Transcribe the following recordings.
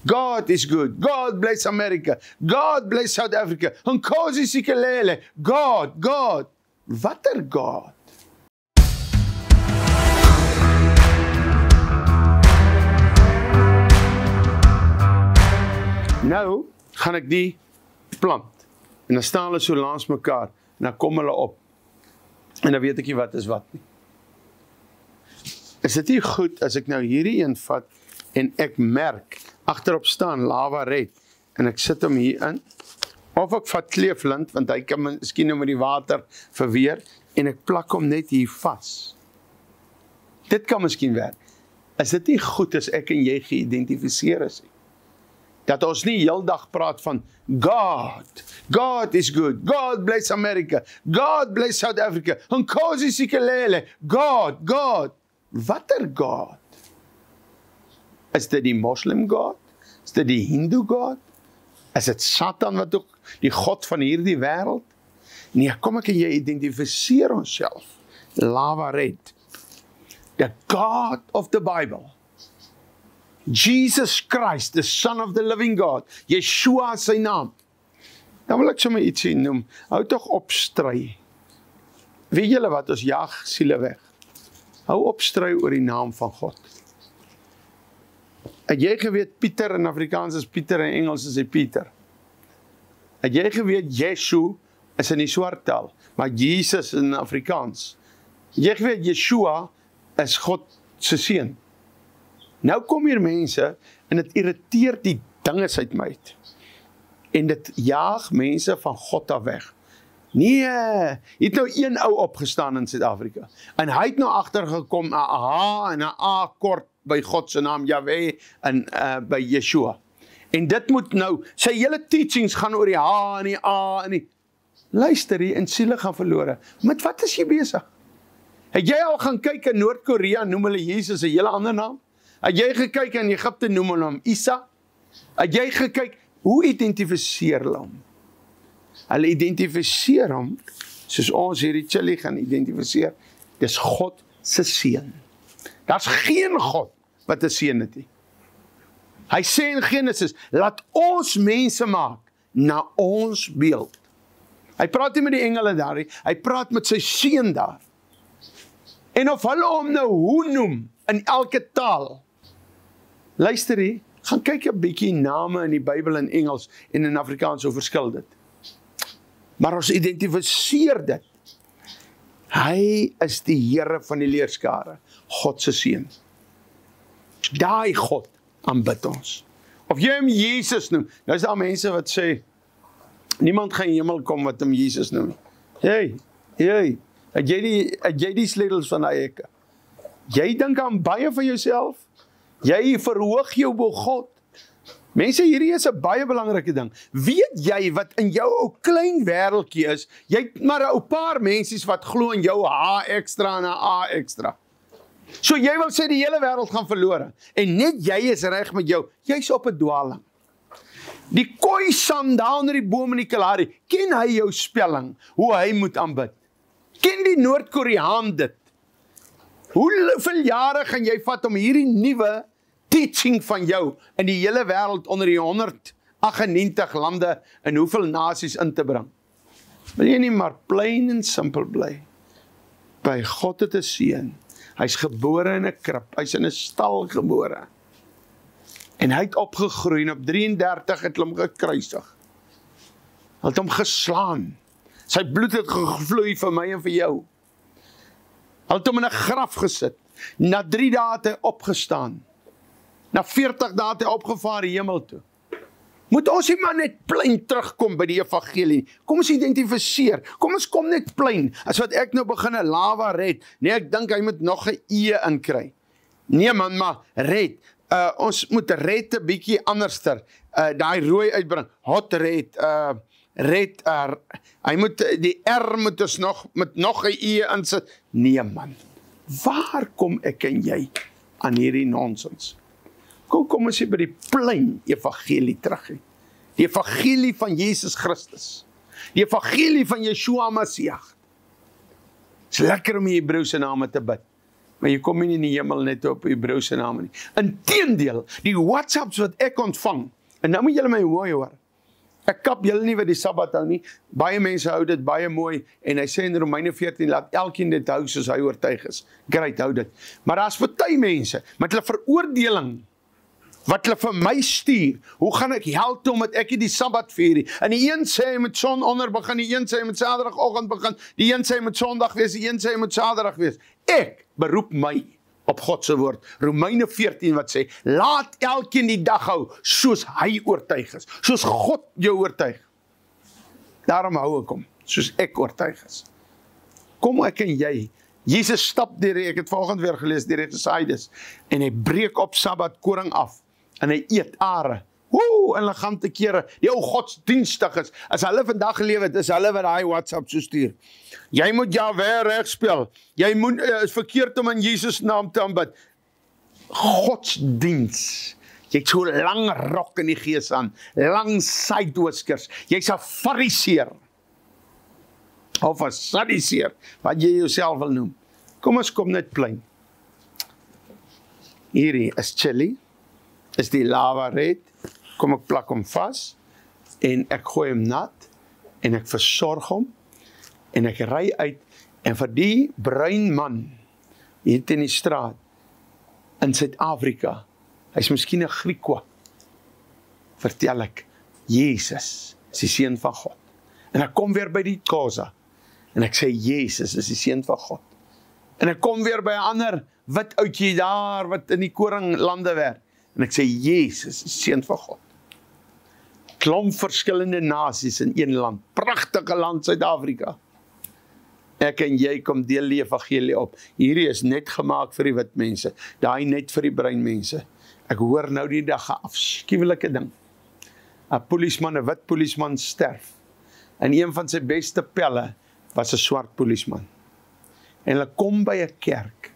God is good. God bless America. God bless South Africa. Nkosi Sikelele. God. Watter God? Nou gaan ek die plant. En dan staan hulle so langs mekaar. En dan kom hulle op. En dan weet ek nie wat is wat nie. Is dit nie goed as ek nou hierdie een vat en ek merk agterop staan lava red en ek sit hom hier in, of ek vat kleeflint want hy kan miskien nou met die water verweer en ek plak hom net hier vas. Dit kan miskien werk. Is dit nie goed as ek en jy geïdentifiseer is nie? Dat ons nie heeldag praat van God is good, God bless America, God bless South Africa, Nkosi Sikelele, God. Watter God? Is dit die Muslim God? Is dit die Hindu God? Is dit Satan wat ook die God van hierdie wêreld? Nee, kom ek en jy identifiseer onsself. Lava red. The God of the Bible. Jesus Christ, the Son of the living God. Yeshua sy naam. Dan wil ek sommer ietsie noem. Hou tog op stry. Weet julle wat, ons jag siele weg. Hou op stry oor die naam van God. Het jy geweet Pieter in Afrikaans is Pieter en Engels is hy Pieter? Het jy geweet Yeshua is in die swart taal, maar Jesus in Afrikaans? Het jy geweet Yeshua is God se seun? Nou kom hier mense en dit irriteer die dinges uit my uit. En dit jaag mense van God af weg. Nee, het nou een ou opgestaan in Suid-Afrika. En hy het nou agtergekom 'n H en 'n A kort by God se naam Jahweh en by Yeshua. En dit moet nou, sy hele teachings gaan oor die H en die A en die... Luister hier, en siele gaan verlore. Met wat is jy besig? Het jy al gaan kyk in Noord-Korea, noem hulle Jesus 'n hele ander naam? Het jy gekyk in Egipte, noem hulle hom Isa? Het jy gekyk, hoe identifiseer hulle hom? Hulle identifiseer hom, soos ons hierdie chili gaan identifiseer, dis God se seun. Daar's geen God wat 'n seun het nie. Hy sê in Genesis, laat ons mense maak na ons beeld. Hy praat nie met die engele daar nie, hy praat met sy seun daar. En of hulle hom nou hoe noem, in elke taal. Luister hier, gaan kyk 'n bietjie name in die Bybel in Engels en in Afrikaans, hoe verskil dit. Maar ons identifiseer dit. Hy is die Here van die leerskare, God se seun. Daai God aanbid ons. Of jy hom Jesus noem, nou is daar mense wat sê, niemand gaan in die hemel kom wat hom Jesus noem. Hey, het jy die sleutels van daai hekke? Jy dink aan baie van jouself? Jy verhoog jou bo God. Mense, hierdie is 'n baie belangrike ding. Weet jy wat in jou ou klein wêreldjie is? Jy het maar 'n ou paar mensies wat glo in jou H ekstra en 'n A ekstra. So jy wil sê die hele wêreld gaan verlore. En net jy is reg met jou. Jy's op 'n dwaling. Die Khoisan daar onder die boom in die Kalahari, ken hy jou spelling, hoe hy moet aanbid? Ken die Noord-Koreaan dit? Hoeveel jare gaan jy vat om hierdie nuwe teaching van jou in die hele wêreld onder die 198 lande en hoeveel nasies in te bring? Wil jy nie maar plain en simpel bly? By God het 'n seun. Hy's gebore in 'n krib. Hy's in 'n stal gebore. En hy het opgegroei en op 33 het hulle hom gekruisig. Hulle het hom geslaan. Sy bloed het gevloei vir my en vir jou. Hulle het hom in 'n graf gesit. Na 3 dae het hy opgestaan. Na 40 dae het hy opgevaar hemel toe. Moet ons nie maar net plain terugkom by die evangelie. Kom ons identifiseer. Kom ons kom net plain. As wat ek nou begin 'n lava red. Nee, ek dink hy moet nog 'n E inkry. Nee man, maar red. Ons moet red 'n bietjie anderster. Daai rooi uitbring. Hot red. Red R. Hy moet die R moet ons met nog 'n E insit. Nee man. Waar kom ek en jy aan hierdie nonsens? Kom ons sê by die plain evangelie terug. Die evangelie van Jesus Christus. Die evangelie van Yeshua Messiah. Dit is lekker om die Hebreëse name te bid. maar jy kom nie in die hemel net op Hebreëse name nie. Inteendeel, die WhatsApps wat ek ontvang, en nou moet julle my mooi hoor, ek kap julle nie wat die Sabbat hou nie, baie mense hou dit baie mooi, en hy sê in Romeine 14, laat elkeen dit hou soos hy oortuig is. Great, hou dit. Maar daar is party mense, met hulle veroordeling, wat hulle vir my stuur, hoe gaan ek hel toe, omdat ek nie die Sabbat vier nie, en die een sê hy moet son onder begin, die een sê hy moet Saterdagoggend begin, die een sê hy moet Sondag wees, die een sê hy moet Saterdag wees. Ek beroep my op God se woord, Romeine 14 wat sê, laat elkeen die dag hou, soos hy oortuig is, soos God jou oortuig. Daarom hou ek hom, soos ek oortuig is. Kom ek en jy, Jesus stap deur, ek het vanoggend weer gelees, deur die gesaides, en hy breek op Sabbat koring af, en hy eet are, elegante kere, die ou godsdienstig is, as hulle vandag geleef het, is hulle wat daai WhatsApp so stuur. Jy moet Jahwe reg speel, jy moet, is verkeerd om in Jesus naam te aanbid. Godsdiens, jy het so lang rok in die gees aan, lang sydooskers, jy's 'n fariseer, of 'n sadiseer, wat jy jouself wil noem. Kom ons kom net plein. Hierdie is chili, is die lava red, kom ek plak hom vas, en ek gooi hom nat, en ek versorg hom, en ek ry uit, en vir die bruin man, hier in die straat, in Suid-Afrika, hy's miskien 'n Griekwa, vertel ek, Jesus is die seun van God. En ek kom weer by die Kosa, en ek sê, Jesus is die seun van God. En ek kom weer by 'n ander wit oudjie daar, wat in die koringlande werk, en ek sê, Jesus is die seun van God. Klomp verskillende nasies in een land, pragtige land Suid-Afrika. Ek en jy kom deel die evangelie op. Hierdie is net gemaak vir die wit mense, daai net vir die bruin mense. Ek hoor nou die dag 'n afskuwelike ding. 'n Polisieman, 'n wit polisieman sterf. En een van sy beste pelle was 'n swart polisieman. En hulle kom by 'n kerk.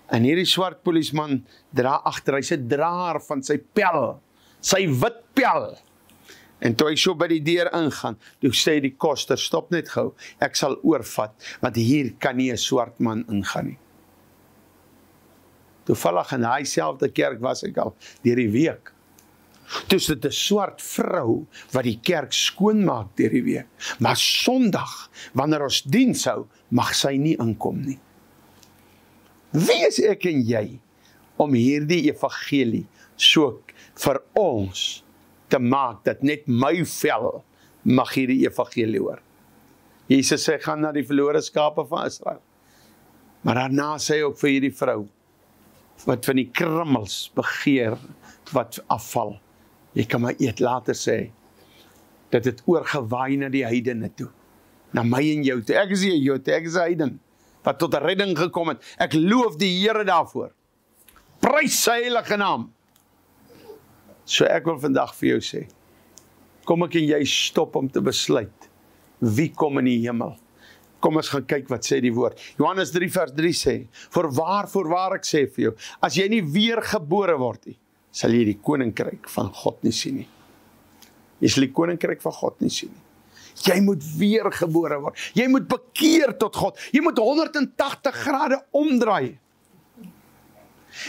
En hierdie swart polisieman dra agter, hy's 'n draer van sy pel, sy wit pel. En toe hy so by die deur ingaan, toe sê die koster, stop net gou, ek sal oorvat, want hier kan nie 'n swart man ingaan nie. Toevallig in daai selfde kerk was ek al deur die week. Toe is dit 'n swart vrou wat die kerk skoonmaak deur die week. Maar Sondag, wanneer ons diens hou, mag sy nie inkom nie. Wie is ek en jy om hierdie evangelie so vir ons te maak, dat net my vel mag hierdie evangelie hoor? Jesus sê, gaan na die verlore skape van Israel. Maar daarna sê hy ook vir hierdie vrou, wat van die krummels begeer, wat afval, jy kan maar eet, later sê, dat het oorgewaai na die heidene toe, na my en jou toe. Ek is die Jood, ek is 'n heiden, wat tot 'n redding gekom het. Ek loof die Here daarvoor. Prys sy heilige naam. So ek wil vandag vir jou sê, kom ek en jy stop om te besluit, wie kom in die hemel? Kom ons gaan kyk wat sê die woord. Johannes 3 vers 3 sê, voorwaar ek sê vir jou, as jy nie weergebore word nie, sal jy die koninkryk van God nie sien nie. Jy sal die koninkryk van God nie sien nie. Jy moet weergebore word. Jy moet bekeer tot God. Jy moet 180 grade omdraai.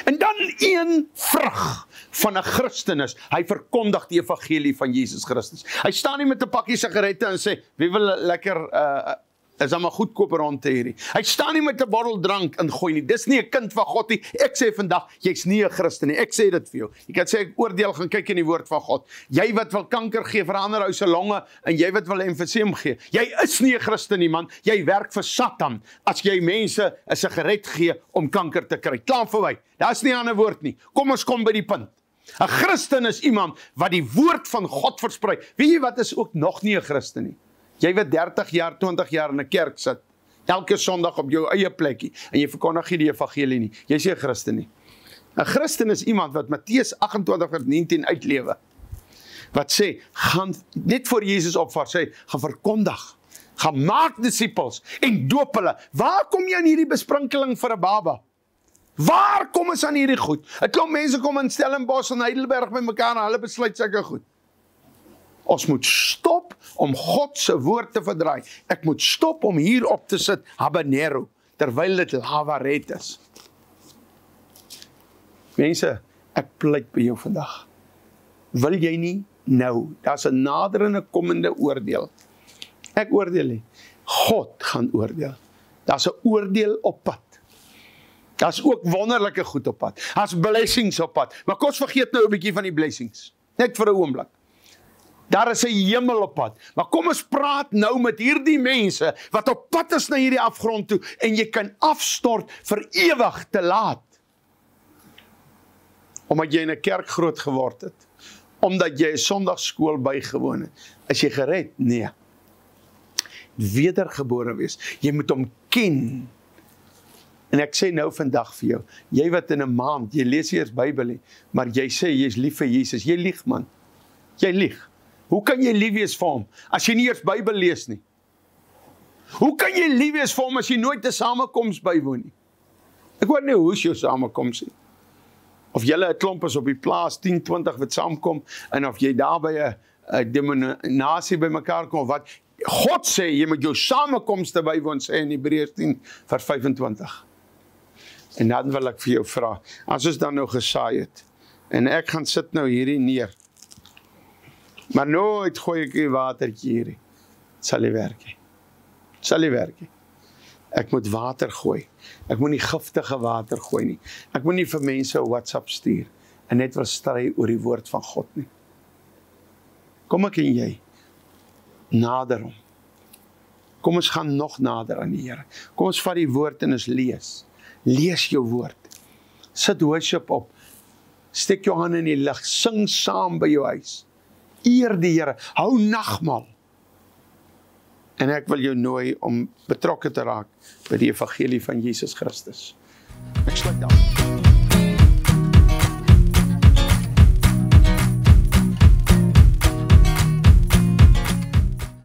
En dan een vrug van 'n Christen is, hy verkondig die evangelie van Jesus Christus. Hy staan nie met 'n pakkie sigarette en sê, wie wil lekker, is dan maar goedkoop rond te hierdie. Hy staan nie met 'n bottel drank en gooi nie. Dis nie 'n kind van God nie. Ek sê vandag, jy's nie 'n Christen nie. Ek sê dit vir jou. Jy kan sê, ek oordeel, gaan kyk in die woord van God. Jy wat wil kanker gee vir 'n ander ou se longe, en jy wat wil emfyseem gee. Jy is nie 'n Christen nie, man. Jy werk vir Satan, as jy mense 'n sigaret gee om kanker te kry. Klaar verby. Daar's nie 'n ander woord nie. Kom ons kom by die punt. 'n Christen is iemand wat die woord van God versprei. Weet jy wat is ook nog nie 'n Christen nie? Jy wat 30 jaar, 20 jaar in 'n kerk sit, elke Sondag op jou eie plekkie, en jy verkondig nie die evangelie nie. Jy sê 'n Christen nie. 'n Christen is iemand wat Matteus 28:19 uitlewe. Wat sê, gaan net voor Jesus opvaar, sê, gaan verkondig, gaan maak disippels en doop hulle. Waar kom jy aan hierdie besprinkeling vir 'n baba? Waar kom ons aan hierdie goed? 'n Klomp mense kom in Stellenbosch en Heidelberg by mekaar en hulle besluit sulke goed. Ons moet stop om God se woord te verdraai. Ek moet stop om hier op te sit, habanero, terwyl dit lava red is. Mense, ek pleit by jou vandag. Wil jy nie nou, daar's 'n naderende komende oordeel. Ek oordeel nie. God gaan oordeel. Daar's 'n oordeel op pad. Daar's ook wonderlike goed op pad. Daar's blessings op pad. Maar kom ons vergeet nou 'n bietjie van die blessings. Net vir 'n oomblik. Daar is 'n hemel op pad. Maar kom ons praat nou met hierdie mense wat op pad is na hierdie afgrond toe en jy kan afstort vir ewig te laat. Omdat jy in 'n kerk groot geword het. Omdat jy 'n Sondagskool bygewoon het. Is jy gered? Nee. Wedergebore wees. Jy moet hom ken. En ek sê nou vandag vir jou, jy wat in 'n maand, jy lees nie eers Bybel nie, maar jy sê jy is lief vir Jesus. Jy lieg, man. Jy lieg. Hoe kan jy lief wees vir hom as jy nie eers Bybel lees nie? Hoe kan jy lief wees vir hom as jy nooit 'n samekoms bywoon nie? Ek weet nie hoe is jou samekoms nie. Of julle 'n klomp is op die plaas 10, 20 wat saamkom en of jy daar by 'n denominasie by mekaar kom of wat. God sê jy moet jou samekomste bywoon, sê in Hebreërs 10 vers 25. En dan wil ek vir jou vra, as ons dan nou gesaai het en ek gaan sit nou hierdie neer. Maar nooit gooi ek 'n watertjie hierdie. Sal nie werk nie. Sal nie werk nie. Ek moet water gooi. Ek moet nie giftige water gooi nie. Ek moet nie vir mense 'n WhatsApp stuur en net wil stry oor die woord van God nie. Kom ek en jy nader hom. Kom ons gaan nog nader aan die Here. Kom ons vat die woord en ons lees. Lees jou woord. Sit worship op. Steek jou hande in die lig. Sing saam by jou huis. Eer die Here. Hou nagmaal. En ek wil jou nooi om betrokke te raak by die evangelie van Jesus Christus. Ek sluit aan.